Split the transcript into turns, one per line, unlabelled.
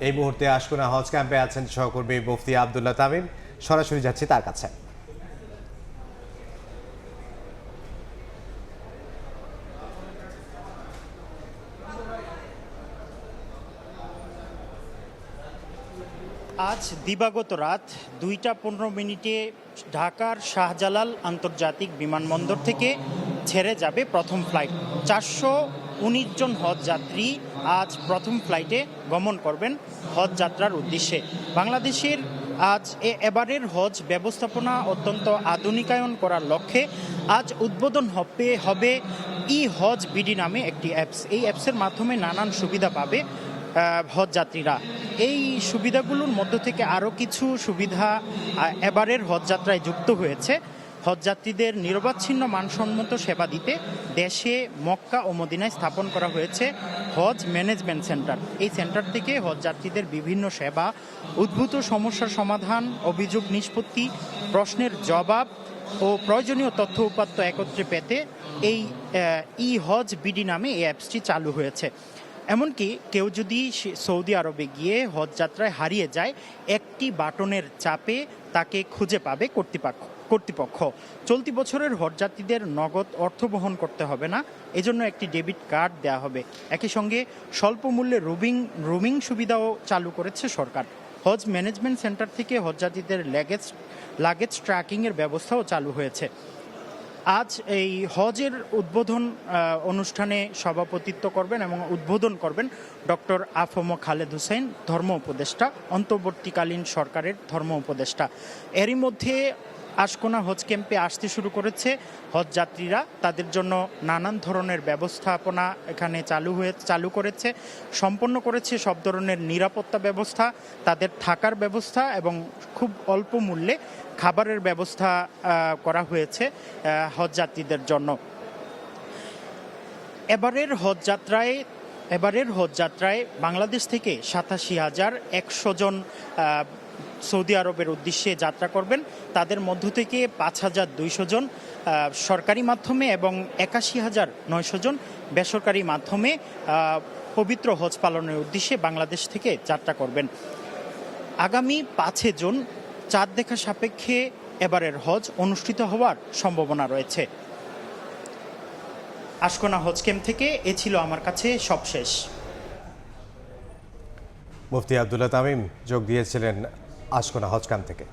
এই মুহূর্তে আশকোনা হজ ক্যাম্পে আছেন সহকর্মী মুফতি আব্দুল্লাহ তামিম। সরাসরি যাচ্ছি তার কাছে।
আজ দিবাগত রাত 2টা 15 ঢাকার শাহজালাল আন্তর্জাতিক বিমানবন্দর থেকে ছেড়ে যাবে প্রথম ফ্লাইট। 419 জন হজ যাত্রী আজ প্রথম ফ্লাইটে গমন করবেন হজ যাত্রার উদ্দেশ্যে। বাংলাদেশের এবারের হজ ব্যবস্থাপনা অত্যন্ত আধুনিকায়ন করার লক্ষ্যে আজ উদ্বোধন হবে ই হজ বিডি নামে একটি অ্যাপস। এই অ্যাপসের মাধ্যমে নানান সুবিধা পাবে হজ যাত্রীরা। এই সুবিধাগুলোর মধ্য থেকে আরও কিছু সুবিধা এবারের হজ যাত্রায় যুক্ত হয়েছে। হজ যাত্রীদের নিরবচ্ছিন্ন মানসম্মত সেবা দিতে দেশে মক্কা ও মদিনায় স্থাপন করা হয়েছে হজ ম্যানেজমেন্ট সেন্টার। এই সেন্টার থেকে হজ যাত্রীদের বিভিন্ন সেবা, উদ্ভূত সমস্যার সমাধান, অভিযোগ নিষ্পত্তি, প্রশ্নের জবাব ও প্রয়োজনীয় তথ্য উপাত্ত একত্রে পেতে এই ই হজ বিডি নামে এই অ্যাপসটি চালু হয়েছে। এমনকি কেউ যদি সৌদি আরবে গিয়ে হজ যাত্রায় হারিয়ে যায়, একটি বাটনের চাপে তাকে খুঁজে পাবে কর্তৃপক্ষ। চলতি বছরের হজ যাত্রীদের নগদ অর্থ বহন করতে হবে না, এজন্য একটি ডেবিট কার্ড দেওয়া হবে। একই সঙ্গে স্বল্প মূল্যে রোমিং সুবিধাও চালু করেছে সরকার। হজ ম্যানেজমেন্ট সেন্টার থেকে হজ যাত্রীদের লাগেজ ট্র্যাকিংয়ের ব্যবস্থাও চালু হয়েছে। আজ এই হজের উদ্বোধন অনুষ্ঠানে সভাপতিত্ব করবেন এবং উদ্বোধন করবেন ডক্টর আফম খালেদ হোসেন, ধর্ম উপদেষ্টা, অন্তর্বর্তীকালীন সরকারের ধর্ম উপদেষ্টা। এরই মধ্যে আশকোনা হজ ক্যাম্পে আসতে শুরু করেছে হজ যাত্রীরা। তাদের জন্য নানান ধরনের ব্যবস্থাপনা এখানে চালু করেছে, সম্পন্ন করেছে সব ধরনের নিরাপত্তা ব্যবস্থা, তাদের থাকার ব্যবস্থা এবং খুব অল্প মূল্যে খাবারের ব্যবস্থা করা হয়েছে হজ যাত্রীদের জন্য। এবারের হজ যাত্রায় বাংলাদেশ থেকে 87,100 জন সৌদি আরবের উদ্দেশ্যে যাত্রা করবেন। তাদের মধ্য থেকে 5,200 জন সরকারি মাধ্যমে এবং 81,900 জন বেসরকারি মাধ্যমে পবিত্র হজ পালনের উদ্দেশ্যে বাংলাদেশ থেকে যাত্রা করবেন। আগামী 5 জুন চাঁদ দেখা সাপেক্ষে এবারের হজ অনুষ্ঠিত হওয়ার সম্ভাবনা রয়েছে। আশকোনা হজ ক্যাম্প থেকে এ ছিল আমার কাছে সবশেষ।
মুফতি আব্দুল্লাহ তামিম যোগ দিয়েছিলেন আশকোনা হজ ক্যাম্প থেকে।